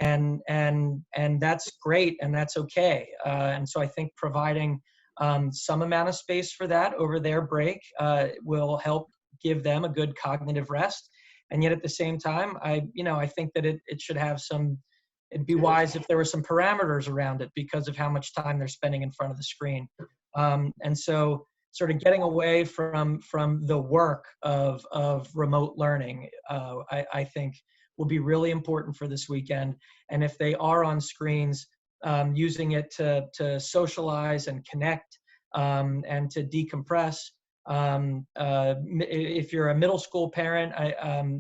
and that's great, and that's okay. And so I think providing some amount of space for that over their break will help give them a good cognitive rest. And yet at the same time, I think that it should have some, it'd be wise if there were some parameters around it because of how much time they're spending in front of the screen. And so sort of getting away from the work of remote learning, I think will be really important for this weekend. And if they are on screens, using it to socialize and connect and to decompress. If you're a middle school parent,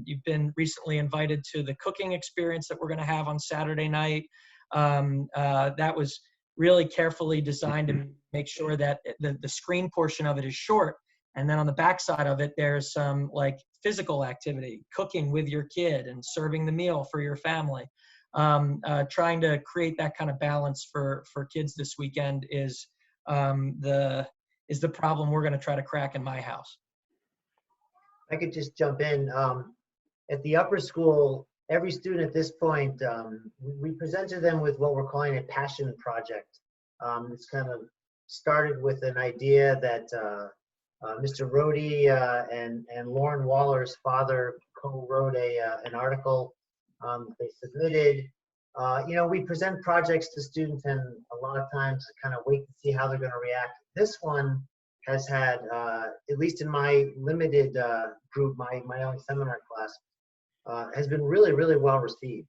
you've been recently invited to the cooking experience that we're going to have on Saturday night. That was really carefully designed to make sure that the screen portion of it is short. And then on the backside of it, there's some like physical activity, cooking with your kid and serving the meal for your family. Trying to create that kind of balance for kids this weekend is the problem we're going to try to crack in my house. I could just jump in. At the upper school, every student at this point, we presented them with what we're calling a passion project. It's kind of started with an idea that Mr. Rohde and Lauren Waller's father co-wrote an article they submitted. We present projects to students, and a lot of times kind of wait to see how they're going to react. This one has had, at least in my limited group, my own seminar class, has been really, really well received.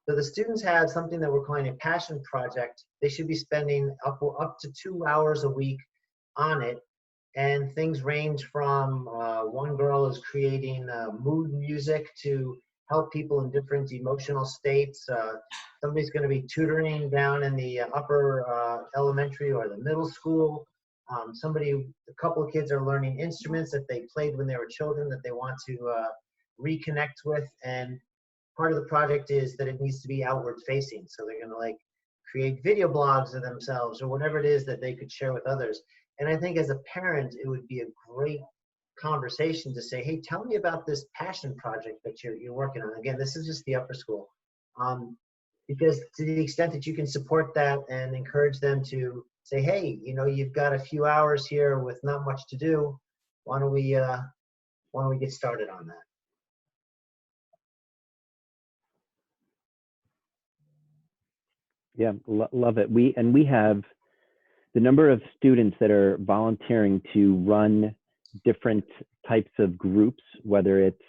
So the students have something that we're calling a passion project. They should be spending up to 2 hours a week on it. And things range from one girl is creating mood music to help people in different emotional states. Somebody's going to be tutoring down in the upper elementary or the middle school. A couple of kids are learning instruments that they played when they were children that they want to reconnect with. And part of the project is that it needs to be outward facing. So they're going to create video blogs of themselves or whatever it is that they could share with others. And I think as a parent, it would be a great conversation to say, hey, tell me about this passion project that you're working on. Again, this is just the upper school. Because to the extent that you can support that and encourage them to say, hey, you've got a few hours here with not much to do. Why don't we get started on that? Yeah, love it. We have the number of students that are volunteering to run different types of groups, whether it's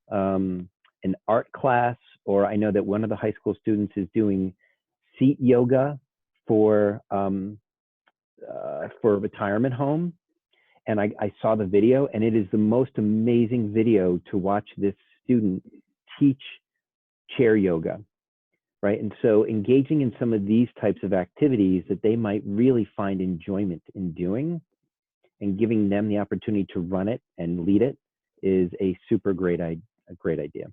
an art class, or I know that one of the high school students is doing seat yoga for a retirement home. And I saw the video, and it is the most amazing video to watch this student teach chair yoga. Right. And so engaging in some of these types of activities that they might really find enjoyment in doing and giving them the opportunity to run it and lead it is a super great idea.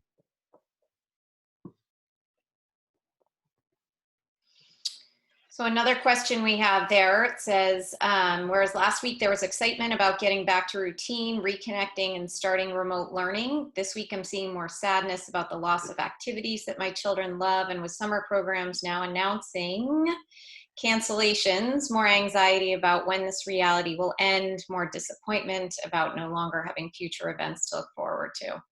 So another question we have there, it says, whereas last week there was excitement about getting back to routine, reconnecting, and starting remote learning, this week I'm seeing more sadness about the loss of activities that my children love, and with summer programs now announcing cancellations, more anxiety about when this reality will end, more disappointment about no longer having future events to look forward to.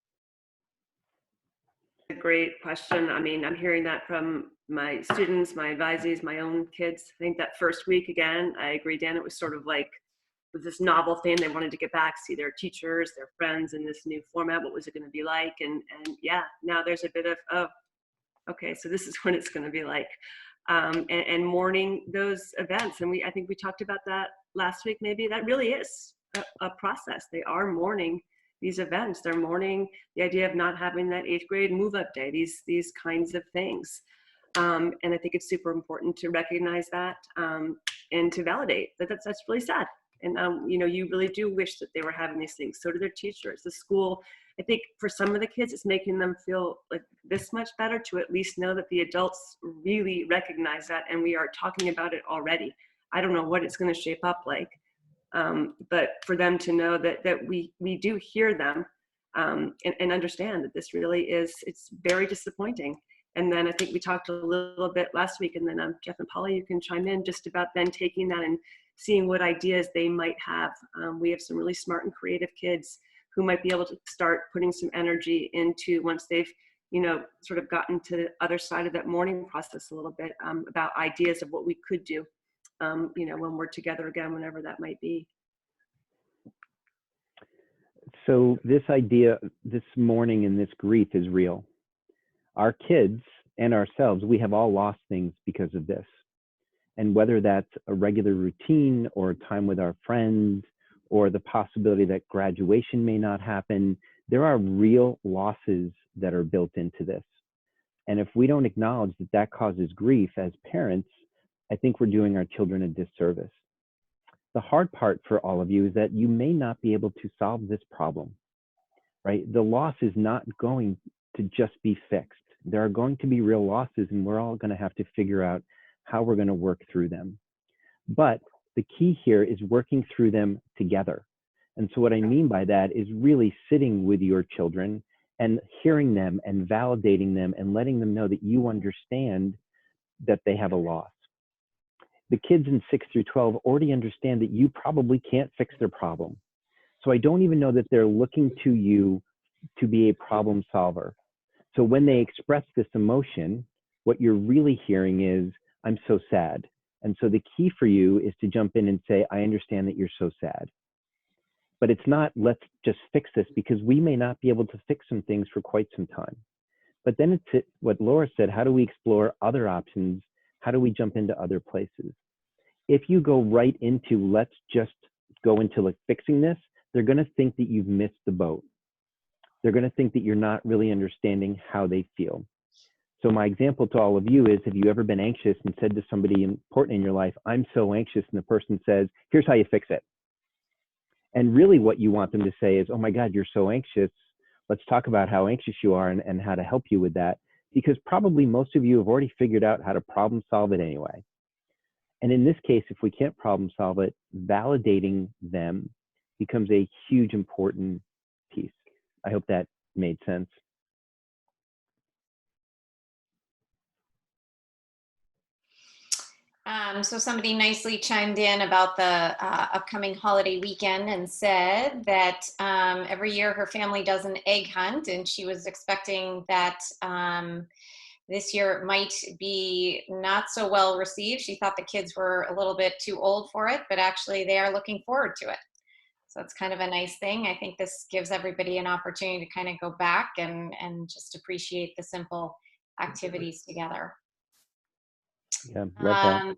A great question. I mean, I'm hearing that from my students, my advisees, my own kids. I think that first week, again, I agree, Dan, it was sort of like with this novel thing. They wanted to get back, see their teachers, their friends in this new format. What was it going to be like? And yeah, now there's a bit of, oh, okay, so this is what it's going to be like. And mourning those events. And I think we talked about that last week, maybe. That really is a process. They are mourning these events. They're mourning the idea of not having that 8th grade move-up day, these kinds of things. And I think it's super important to recognize that and to validate that that's really sad. And you really do wish that they were having these things. So do their teachers, the school. I think for some of the kids, it's making them feel like this much better to at least know that the adults really recognize that, and we are talking about it already. I don't know what it's going to shape up like. But for them to know that we do hear them and understand that this really is, it's very disappointing. And then I think we talked a little bit last week, and then Jeff and Polly, you can chime in just about then taking that and seeing what ideas they might have. We have some really smart and creative kids who might be able to start putting some energy into, once they've, you know, sort of gotten to the other side of that mourning process a little bit, about ideas of what we could do, you know, when we're together again, whenever that might be. So this idea, this mourning and this grief is real. Our kids and ourselves, we have all lost things because of this. And whether that's a regular routine or time with our friends or the possibility that graduation may not happen, there are real losses that are built into this. And if we don't acknowledge that that causes grief as parents, I think we're doing our children a disservice. The hard part for all of you is that you may not be able to solve this problem, right? The loss is not going to just be fixed. There are going to be real losses, and we're all going to have to figure out how we're going to work through them. But the key here is working through them together. And so what I mean by that is really sitting with your children and hearing them and validating them and letting them know that you understand that they have a loss. The kids in 6 through 12 already understand that you probably can't fix their problem. So I don't even know that they're looking to you to be a problem solver. So when they express this emotion, what you're really hearing is, I'm so sad. And so the key for you is to jump in and say, I understand that you're so sad. But it's not, let's just fix this, because we may not be able to fix some things for quite some time. But then it's what Laura said, how do we explore other options? How do we jump into other places? If you go right into, let's just go into like fixing this, they're going to think that you've missed the boat. They're going to think that you're not really understanding how they feel. So my example to all of you is, have you ever been anxious and said to somebody important in your life, I'm so anxious, and the person says, here's how you fix it. And really what you want them to say is, oh my God, you're so anxious. Let's talk about how anxious you are and how to help you with that. Because probably most of you have already figured out how to problem solve it anyway. And in this case, if we can't problem solve it, validating them becomes a huge important piece. I hope that made sense. So somebody nicely chimed in about the upcoming holiday weekend and said that every year her family does an egg hunt, and she was expecting that this year it might be not so well received. She thought the kids were a little bit too old for it, but actually they are looking forward to it. So it's kind of a nice thing. I think this gives everybody an opportunity to kind of go back and just appreciate the simple activities together. Yeah, love that.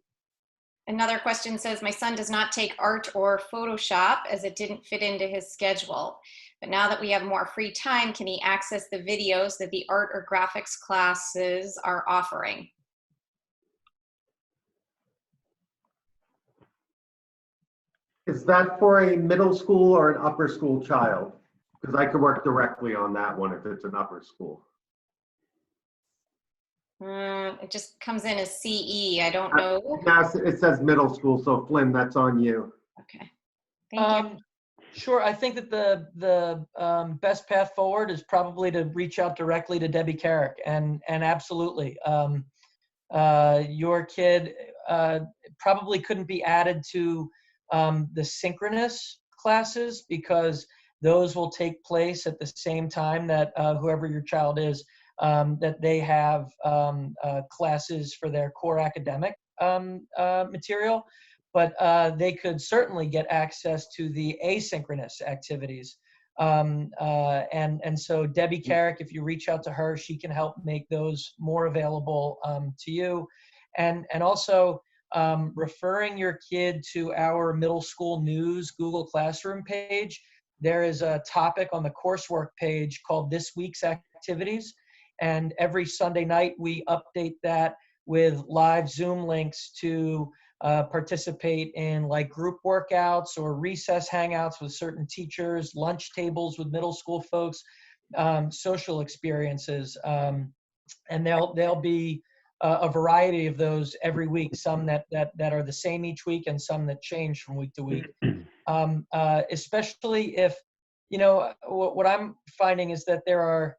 Another question says, my son does not take art or Photoshop as it didn't fit into his schedule. But now that we have more free time, can he access the videos that the art or graphics classes are offering? Is that for a middle school or an upper school child? Because I could work directly on that one if it's an upper school. It just comes in as CE. I don't know. Yes, it says middle school. So Flynn, that's on you. Okay. Thank you. Sure. I think that the best path forward is probably to reach out directly to Debbie Carrick, and absolutely, your kid probably couldn't be added to the synchronous classes, because those will take place at the same time that whoever your child is, that they have classes for their core academic material. But they could certainly get access to the asynchronous activities. And so Debbie Carrick, if you reach out to her, she can help make those more available to you. And also referring your kid to our middle school news Google Classroom page. There is a topic on the coursework page called This Week's Activities. And every Sunday night, we update that with live Zoom links to participate in like group workouts or recess hangouts with certain teachers, lunch tables with middle school folks, social experiences. And there'll be a variety of those every week, some that are the same each week and some that change from week to week. Especially if, you know, what I'm finding is that there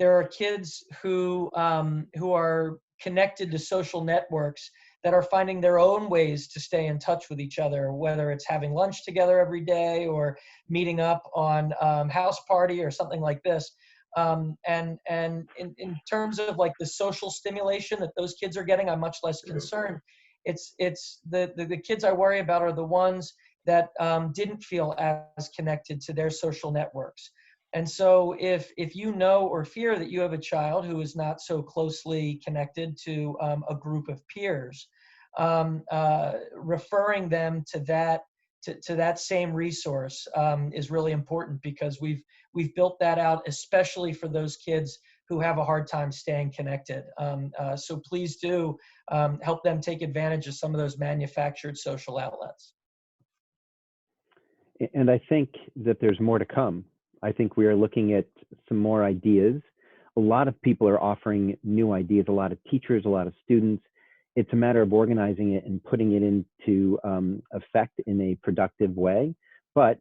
there are kids who are connected to social networks that are finding their own ways to stay in touch with each other, whether it's having lunch together every day or meeting up on house party or something like this. And in terms of like the social stimulation that those kids are getting, I'm much less concerned. It's the kids I worry about are the ones that didn't feel as connected to their social networks. And so if you know or fear that you have a child who is not so closely connected to a group of peers, referring them to that same resource is really important, because we've built that out especially for those kids who have a hard time staying connected. So please do help them take advantage of some of those manufactured social outlets. And I think that there's more to come. I think we are looking at some more ideas. A lot of people are offering new ideas, a lot of teachers, a lot of students. It's a matter of organizing it and putting it into effect in a productive way, but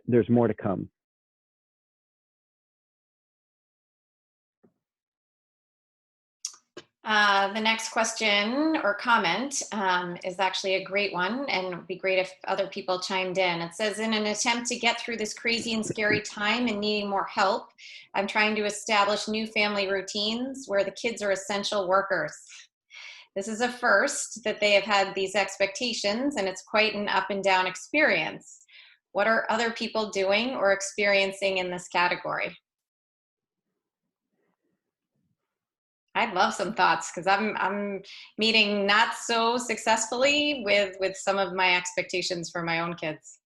there's more to come. The next question or comment is actually a great one, and it would be great if other people chimed in. It says, in an attempt to get through this crazy and scary time and needing more help, I'm trying to establish new family routines where the kids are essential workers. This is a first that they have had these expectations, and it's quite an up and down experience. What are other people doing or experiencing in this category? I'd love some thoughts, because I'm meeting not so successfully with some of my expectations for my own kids.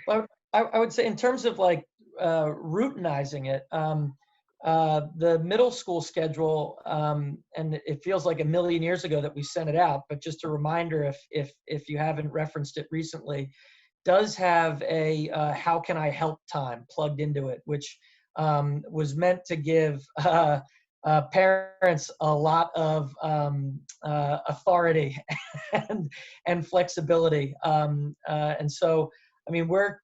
Well, I would say in terms of like routinizing it, the middle school schedule, and it feels like a million years ago that we sent it out, but just a reminder, if you haven't referenced it recently, does have a how can I help time plugged into it, which was meant to give parents a lot of authority and flexibility. And so, I mean, we're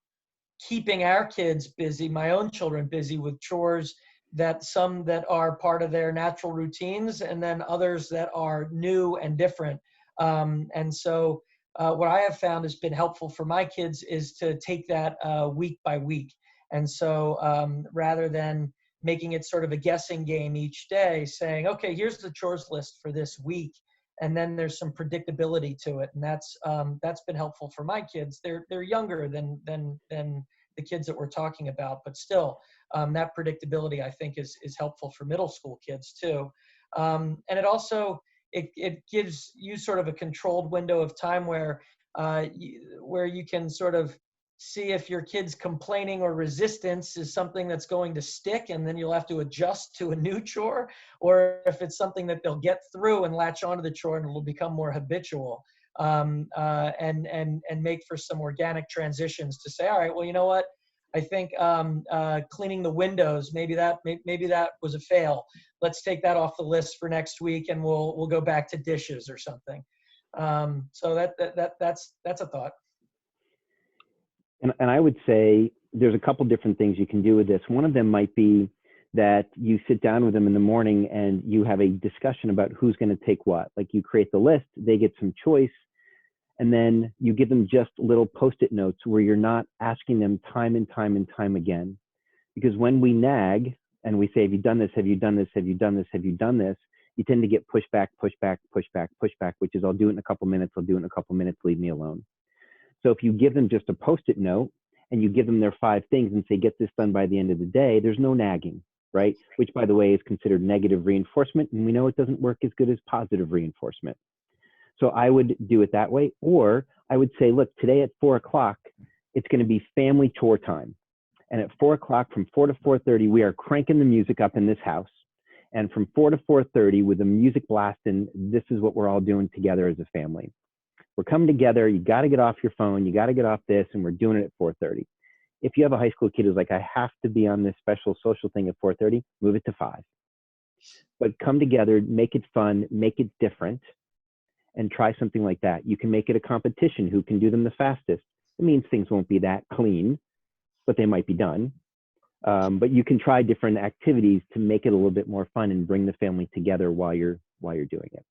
keeping our kids busy, my own children busy with chores, that some that are part of their natural routines, and then others that are new and different. And so what I have found has been helpful for my kids is to take that week by week. And so rather than making it sort of a guessing game each day, saying, okay, here's the chores list for this week, and then there's some predictability to it, and that's been helpful for my kids. They're younger than the kids that we're talking about, but still, that predictability I think is helpful for middle school kids too. And it also it gives you sort of a controlled window of time where you can sort of see if your kid's complaining or resistance is something that's going to stick, and then you'll have to adjust to a new chore, or if it's something that they'll get through and latch onto the chore and it'll become more habitual, and make for some organic transitions to say, all right, well, you know what? I think cleaning the windows, maybe that was a fail. Let's take that off the list for next week, and we'll go back to dishes or something. So that's a thought. And I would say there's a couple different things you can do with this. One of them might be that you sit down with them in the morning and you have a discussion about who's going to take what. Like, you create the list, they get some choice, and then you give them just little Post-it notes where you're not asking them time and time and time again. Because when we nag and we say, have you done this? Have you done this? Have you done this? Have you done this? You tend to get pushback, which is, I'll do it in a couple minutes. I'll do it in a couple minutes. Leave me alone. So if you give them just a Post-it note and you give them their 5 things and say, get this done by the end of the day, there's no nagging, right? Which, by the way, is considered negative reinforcement. And we know it doesn't work as good as positive reinforcement. So I would do it that way. Or I would say, look, today at 4 o'clock, it's going to be family chore time. And at 4 o'clock, from 4 to 4:30, we are cranking the music up in this house. And from 4 to 4:30, with the music blasting, this is what we're all doing together as a family. We're coming together. You got to get off your phone. You got to get off this. And we're doing it at 4:30. If you have a high school kid who's like, I have to be on this special social thing at 4:30, move it to 5. But come together, make it fun, make it different. and try something like that. You can make it a competition, who can do them the fastest. It means things won't be that clean, but they might be done. But you can try different activities to make it a little bit more fun and bring the family together while you're doing it.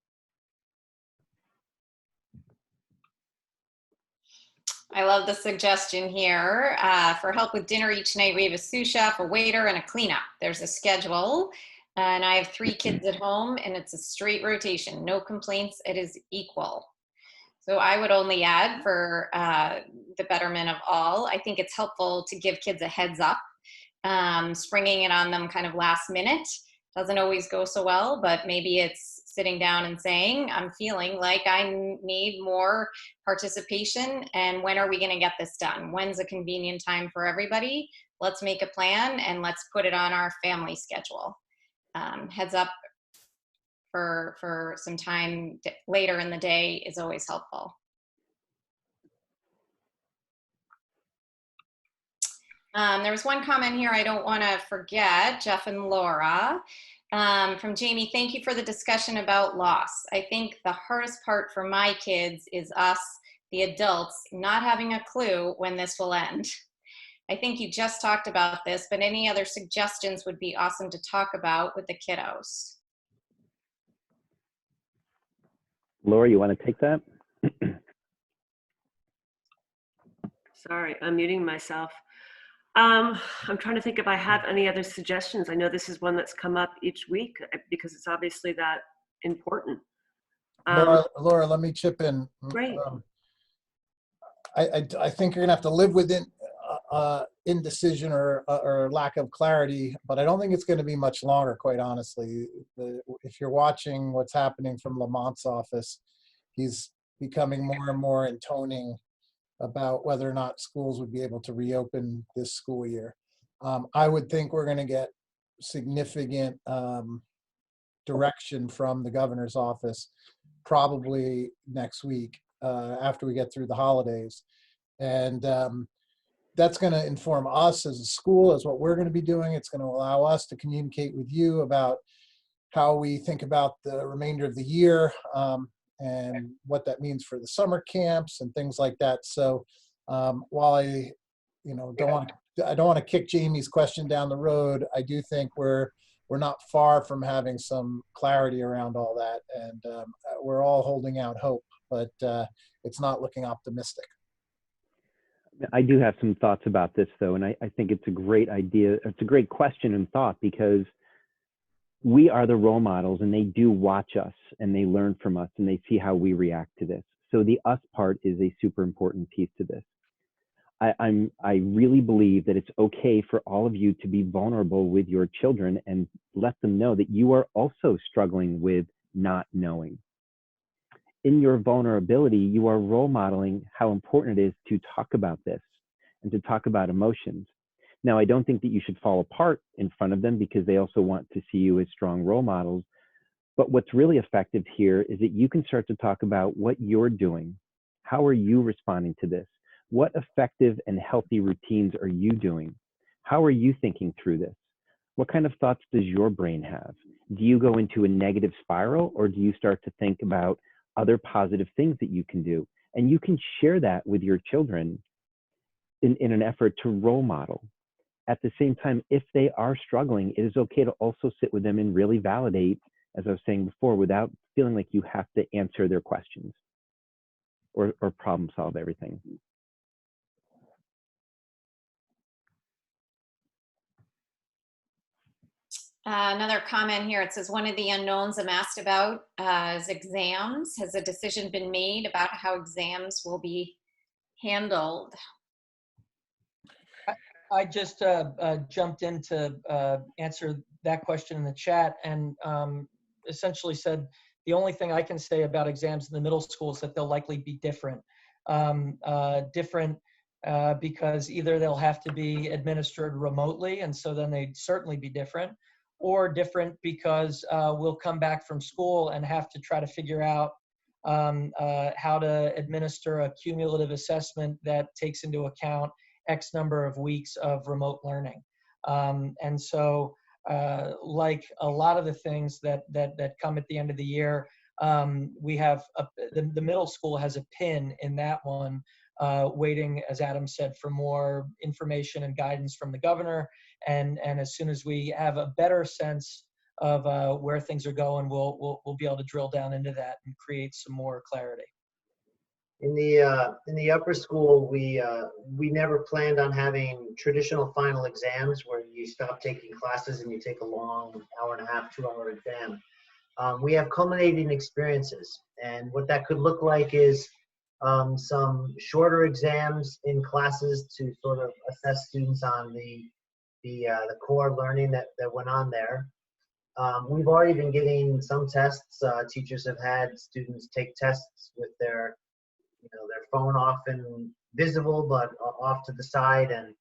I love the suggestion here. For help with dinner each night, we have a sous chef, a waiter, and a cleanup. There's a schedule. And I have 3 kids at home, and it's a straight rotation. No complaints. It is equal. So I would only add, for the betterment of all, I think it's helpful to give kids a heads up. Springing it on them kind of last minute doesn't always go so well, but maybe it's sitting down and saying, I'm feeling like I need more participation, and when are we going to get this done? When's a convenient time for everybody? Let's make a plan and let's put it on our family schedule. Heads up for some time later in the day is always helpful. There was one comment here I don't want to forget, Jeff and Laura, from Jamie. Thank you for the discussion about loss. I think the hardest part for my kids is us, the adults, not having a clue when this will end. I think you just talked about this, but any other suggestions would be awesome to talk about with the kiddos. Laura, you want to take that? Sorry, I'm muting myself. I'm trying to think if I have any other suggestions. I know this is one that's come up each week because it's obviously that important. Laura, let me chip in. Great. I think you're gonna have to live with indecision or lack of clarity, but I don't think it's going to be much longer, quite honestly. If you're watching what's happening from Lamont's office, he's becoming more and more intoning about whether or not schools would be able to reopen this school year. I would think we're going to get significant direction from the governor's office probably next week after we get through the holidays. And that's going to inform us as a school, as what we're going to be doing. It's going to allow us to communicate with you about how we think about the remainder of the year and what that means for the summer camps and things like that. So while I don't want to kick Jamie's question down the road, I do think we're not far from having some clarity around all that, and we're all holding out hope, but it's not looking optimistic. I do have some thoughts about this, though, and I think it's a great idea. It's a great question and thought, because we are the role models, and they do watch us and they learn from us and they see how we react to this. So the us part is a super important piece to this. I really believe that it's okay for all of you to be vulnerable with your children and let them know that you are also struggling with not knowing. In your vulnerability, you are role modeling how important it is to talk about this and to talk about emotions. Now, I don't think that you should fall apart in front of them, because they also want to see you as strong role models. But what's really effective here is that you can start to talk about what you're doing. How are you responding to this? What effective and healthy routines are you doing? How are you thinking through this? What kind of thoughts does your brain have? Do you go into a negative spiral, or do you start to think about other positive things that you can do? And you can share that with your children in an effort to role model. At the same time, if they are struggling, it is okay to also sit with them and really validate, as I was saying before, without feeling like you have to answer their questions or problem solve everything. Another comment here, it says, one of the unknowns I'm asked about is exams. Has a decision been made about how exams will be handled? I just jumped in to answer that question in the chat, and essentially said the only thing I can say about exams in the middle school is that they'll likely be different. Because either they'll have to be administered remotely, and so then they'd certainly be different, or different because we'll come back from school and have to try to figure out how to administer a cumulative assessment that takes into account X number of weeks of remote learning. And so like a lot of the things that come at the end of the year, we have the middle school has a pin in that one, waiting, as Adam said, for more information and guidance from the governor. And as soon as we have a better sense of where things are going, we'll be able to drill down into that and create some more clarity. In the upper school, we never planned on having traditional final exams where you stop taking classes and you take a long hour and a half, 2-hour exam. We have culminating experiences, and what that could look like is some shorter exams in classes to sort of assess students on the core learning that went on there. We've already been getting some tests. Teachers have had students take tests with their phone off and visible, but off to the side, and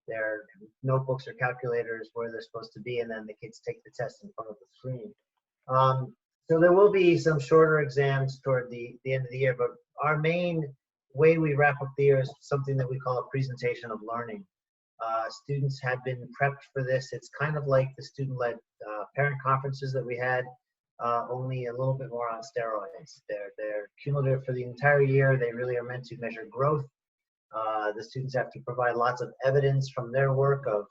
their notebooks or calculators where they're supposed to be, and then the kids take the test in front of the screen. So there will be some shorter exams toward the end of the year, but our main way we wrap up the year is something that we call a presentation of learning. Students have been prepped for this. It's kind of like the student-led parent conferences that we had, only a little bit more on steroids. They're cumulative for the entire year. They really are meant to measure growth. The students have to provide lots of evidence from their work of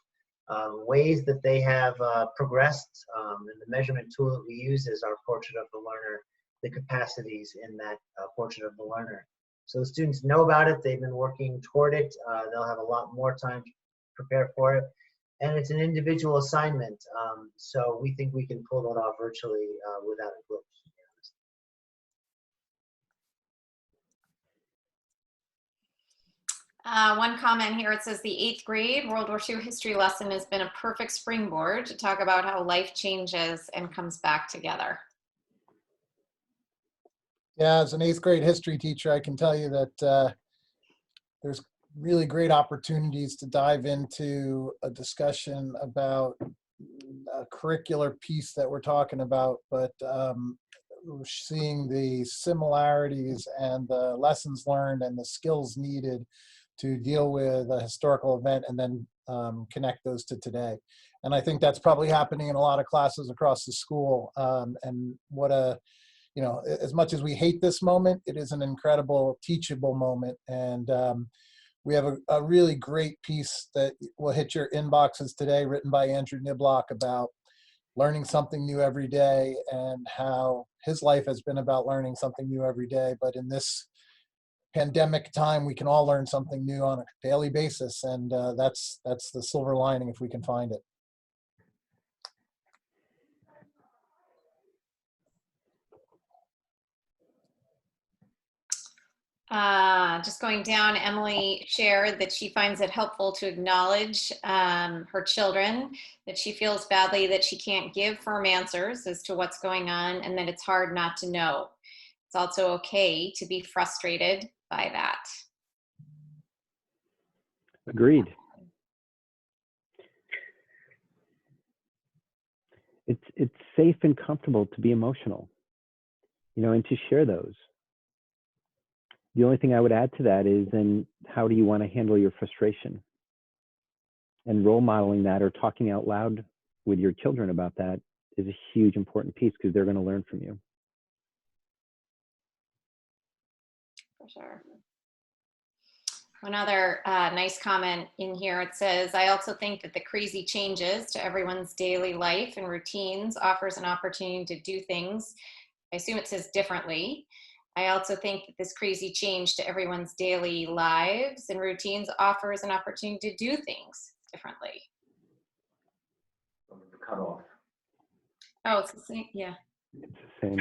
ways that they have progressed, and the measurement tool that we use is our portrait of the learner, the capacities in that portrait of the learner. So the students know about it, they've been working toward it, they'll have a lot more time to prepare for it, and it's an individual assignment, so we think we can pull that off virtually without a glitch. One comment here, it says the 8th grade World War II history lesson has been a perfect springboard to talk about how life changes and comes back together. Yeah, as an 8th grade history teacher, I can tell you that there's really great opportunities to dive into a discussion about a curricular piece that we're talking about, but we're seeing the similarities and the lessons learned and the skills needed to deal with a historical event and then connect those to today. And I think that's probably happening in a lot of classes across the school. And what a, as much as we hate this moment, it is an incredible teachable moment. And we have a really great piece that will hit your inboxes today, written by Andrew Niblock, about learning something new every day and how his life has been about learning something new every day. But in this pandemic time, we can all learn something new on a daily basis. And that's the silver lining if we can find it. Just going down, Emily shared that she finds it helpful to acknowledge her children, that she feels badly that she can't give firm answers as to what's going on, and that it's hard not to know. It's also okay to be frustrated by that. Agreed. It's safe and comfortable to be emotional, and to share those. The only thing I would add to that is, then how do you want to handle your frustration? And role modeling that or talking out loud with your children about that is a huge important piece, because they're going to learn from you. For sure. One other nice comment in here, it says, I also think that the crazy changes to everyone's daily life and routines offers an opportunity to do things. I assume it says differently. I also think that this crazy change to everyone's daily lives and routines offers an opportunity to do things differently. Cut off. Oh, it's the same, yeah. It's the same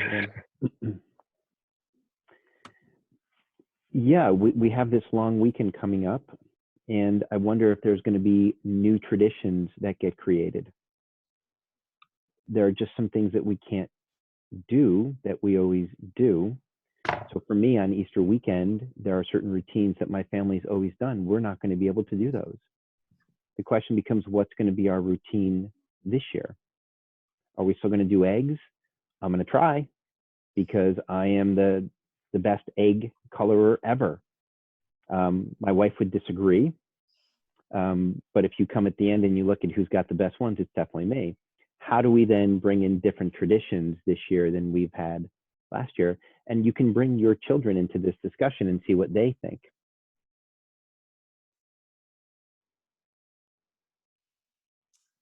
thing. Yeah, we have this long weekend coming up, and I wonder if there's going to be new traditions that get created. There are just some things that we can't do that we always do. So for me, on Easter weekend, there are certain routines that my family's always done. We're not going to be able to do those. The question becomes, what's going to be our routine this year? Are we still going to do eggs? I'm going to try, because I am the best egg colorer ever. My wife would disagree. But if you come at the end and you look at who's got the best ones, it's definitely me. How do we then bring in different traditions this year than we've had last year. And you can bring your children into this discussion and see what they think.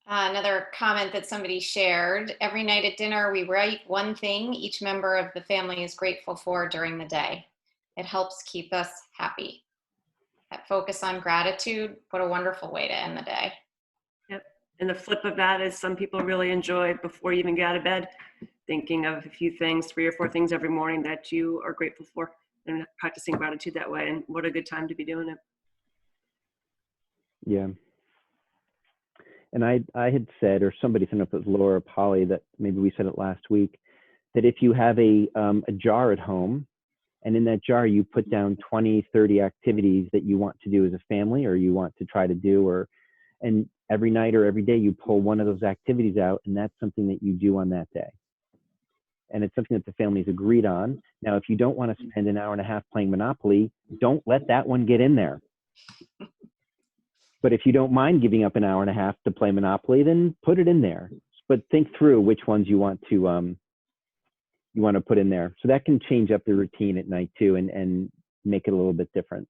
Another comment that somebody shared: every night at dinner, we write one thing each member of the family is grateful for during the day. It helps keep us happy. That focus on gratitude, what a wonderful way to end the day. Yep. And the flip of that is some people really enjoy, before you even get out of bed, thinking of a few things, 3 or 4 things every morning that you are grateful for, and practicing gratitude that way. And what a good time to be doing it. Yeah. And I had said, or somebody, I don't know if it was Laura or Polly, that maybe we said it last week, that if you have a jar at home, and in that jar you put down 20, 30 activities that you want to do as a family, or you want to try to do, and every night or every day you pull one of those activities out, and that's something that you do on that day. And it's something that the family's agreed on. Now, if you don't want to spend an hour and a half playing Monopoly, don't let that one get in there. But if you don't mind giving up an hour and a half to play Monopoly, then put it in there. But think through which ones you want to put in there. So that can change up the routine at night too, and make it a little bit different.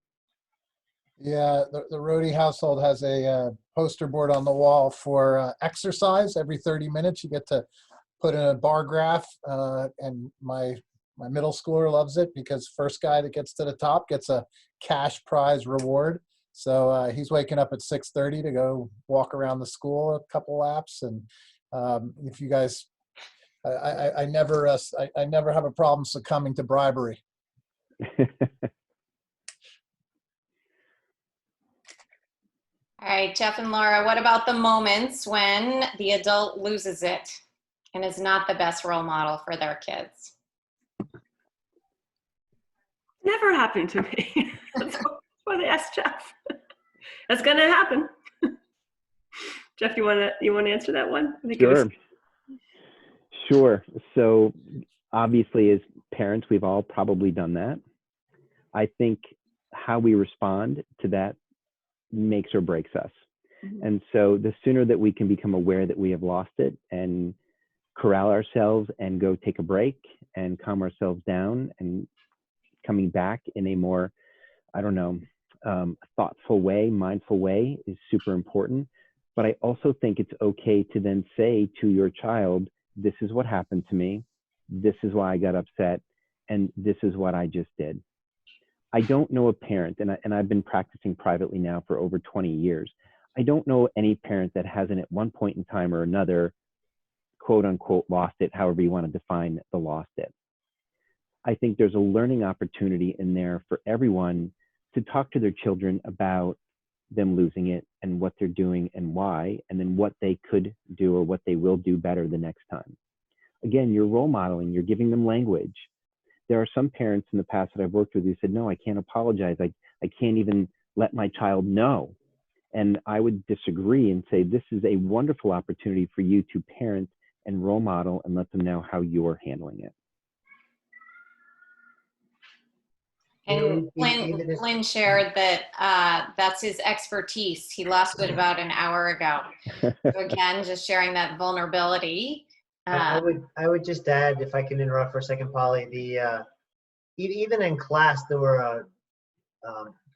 Yeah, the Rohde household has a poster board on the wall for exercise. Every 30 minutes, you get to put in a bar graph, and my middle schooler loves it because first guy that gets to the top gets a cash prize reward. So he's waking up at 6:30 to go walk around the school a couple laps. And if you guys, I never have a problem succumbing to bribery. All right, Jeff and Laura, what about the moments when the adult loses it and is not the best role model for their kids? Never happened to me. That's why they asked Jeff. That's going to happen. Jeff, you want to answer that one? I think Sure. Sure. So obviously, as parents, we've all probably done that. I think how we respond to that makes or breaks us. Mm-hmm. And so the sooner that we can become aware that we have lost it and corral ourselves and go take a break and calm ourselves down, and coming back in a more, thoughtful way, mindful way, is super important. But I also think it's okay to then say to your child, this is what happened to me, this is why I got upset, and this is what I just did. I don't know a parent, and I've been practicing privately now for over 20 years. I don't know any parent that hasn't at one point in time or another, quote unquote, lost it, however you want to define the lost it. I think there's a learning opportunity in there for everyone to talk to their children about them losing it and what they're doing and why, and then what they could do or what they will do better the next time. Again, you're role modeling, you're giving them language. There are some parents in the past that I've worked with who said, no, I can't apologize. I can't even let my child know. And I would disagree and say, this is a wonderful opportunity for you to parent and role model and let them know how you're handling it. And Flynn shared that that's his expertise. He lost it about an hour ago. So again, just sharing that vulnerability. I would just add, if I can interrupt for a second, Polly, even in class, there were a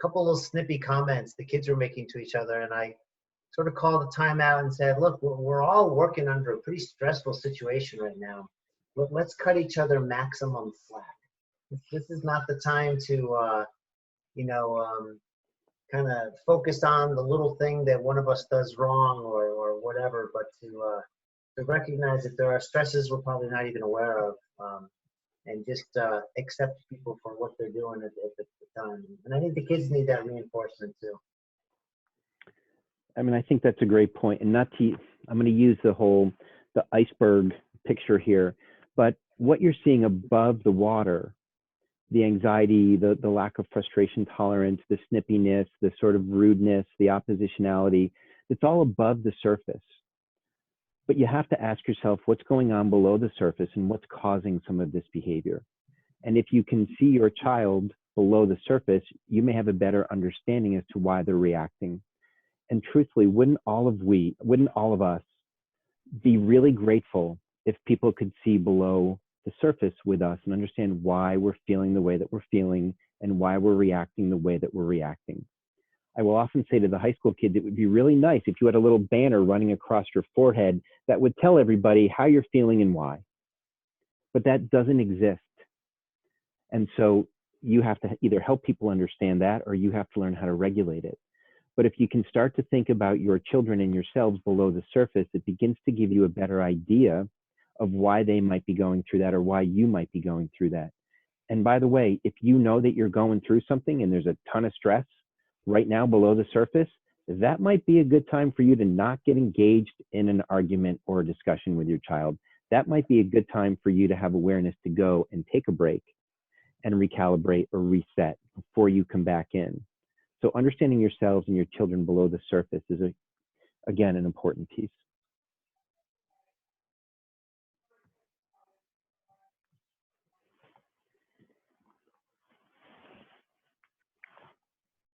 couple little snippy comments the kids were making to each other, and I sort of called a timeout and said, look, we're all working under a pretty stressful situation right now. Let's cut each other maximum slack. This is not the time to, kind of focus on the little thing that one of us does wrong or whatever, but to recognize that there are stresses we're probably not even aware of, and just accept people for what they're doing at the time. And I think the kids need that reinforcement too. I mean, I think that's a great point. And I'm going to use the iceberg picture here, but what you're seeing above the water, the anxiety, the lack of frustration tolerance, the snippiness, the sort of rudeness, the oppositionality, it's all above the surface. But you have to ask yourself what's going on below the surface and what's causing some of this behavior. And if you can see your child below the surface, you may have a better understanding as to why they're reacting. And truthfully, wouldn't all of us be really grateful if people could see below the surface with us and understand why we're feeling the way that we're feeling and why we're reacting the way that we're reacting. I will often say to the high school kids, it would be really nice if you had a little banner running across your forehead that would tell everybody how you're feeling and why. But that doesn't exist. And so you have to either help people understand that, or you have to learn how to regulate it. But if you can start to think about your children and yourselves below the surface, it begins to give you a better idea of why they might be going through that or why you might be going through that. And by the way, if you know that you're going through something and there's a ton of stress right now below the surface, that might be a good time for you to not get engaged in an argument or a discussion with your child. That might be a good time for you to have awareness to go and take a break and recalibrate or reset before you come back in. So understanding yourselves and your children below the surface is, again, an important piece.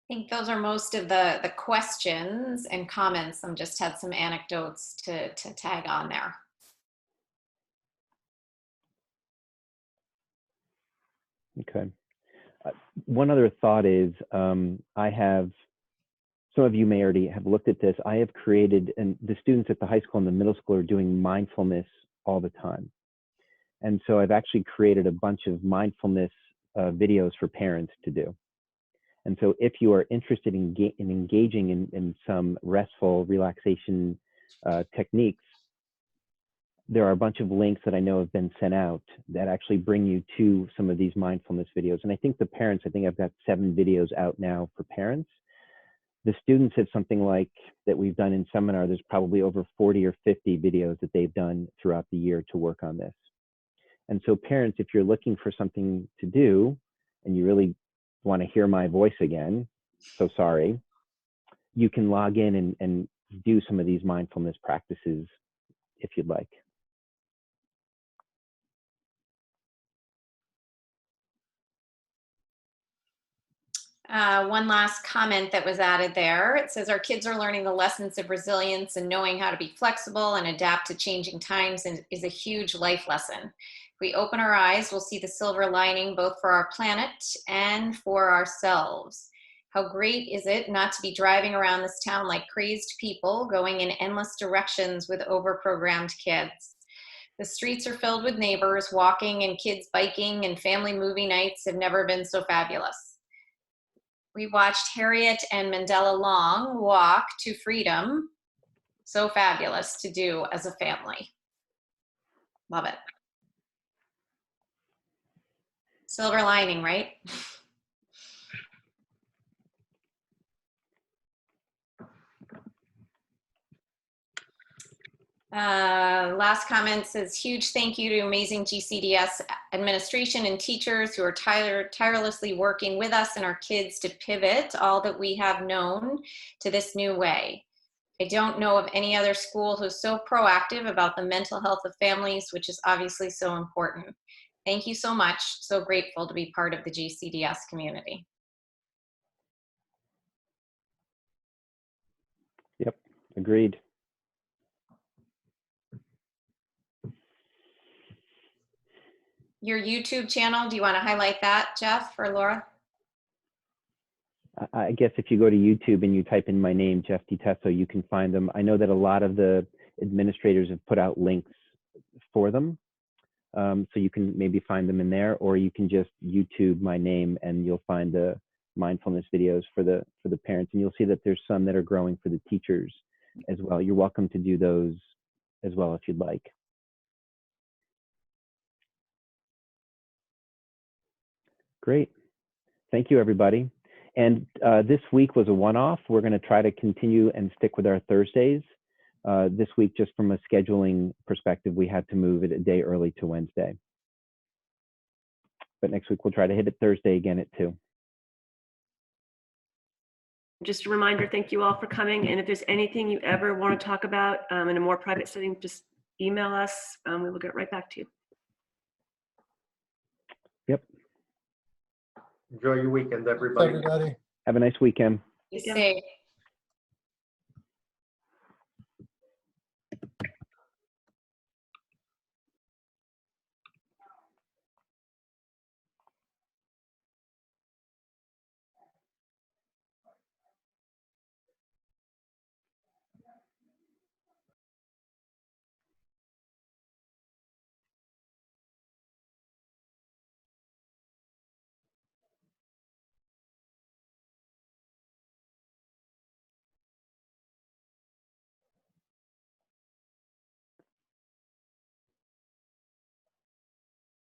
I think those are most of the questions and comments. I just had some anecdotes to tag on there. Okay. One other thought is, I have, some of you may already have looked at this, I have created, and the students at the high school and the middle school are doing mindfulness all the time. And so I've actually created a bunch of mindfulness videos for parents to do. And so if you are interested in engaging in some restful relaxation techniques, there are a bunch of links that I know have been sent out that actually bring you to some of these mindfulness videos. And I think the parents, I think I've got 7 videos out now for parents. The students have something like that we've done in seminar. There's probably over 40 or 50 videos that they've done throughout the year to work on this. And so parents, if you're looking for something to do and you really want to hear my voice again, so sorry, you can log in and do some of these mindfulness practices if you'd like. One last comment that was added there. It says our kids are learning the lessons of resilience and knowing how to be flexible and adapt to changing times is a huge life lesson. If we open our eyes, we'll see the silver lining both for our planet and for ourselves. How great is it not to be driving around this town like crazed people, going in endless directions with overprogrammed kids. The streets are filled with neighbors walking and kids biking, and family movie nights have never been so fabulous. We watched Harriet and Mandela Long walk to freedom. So fabulous to do as a family. Love it. Silver lining, right? Last comment says, huge thank you to amazing GCDS administration and teachers who are tirelessly working with us and our kids to pivot all that we have known to this new way. I don't know of any other school who's so proactive about the mental health of families, which is obviously so important. Thank you so much. So grateful to be part of the GCDS community. Yep, agreed. Your YouTube channel, do you want to highlight that, Jeff or Laura? I guess if you go to YouTube and you type in my name, Jeff DiTesto, you can find them. I know that a lot of the administrators have put out links for them. So you can maybe find them in there, or you can just YouTube my name and you'll find the mindfulness videos for the parents. And you'll see that there's some that are growing for the teachers as well. You're welcome to do those as well if you'd like. Great. Thank you, everybody. And this week was a one-off. We're going to try to continue and stick with our Thursdays. This week, just from a scheduling perspective, we had to move it a day early to Wednesday. But next week, we'll try to hit it Thursday again at 2. Just a reminder, thank you all for coming. And if there's anything you ever want to talk about in a more private setting, just email us. We will get right back to you. Yep. Enjoy your weekend, Thanks, everybody. everybody. Have a nice weekend. Be safe.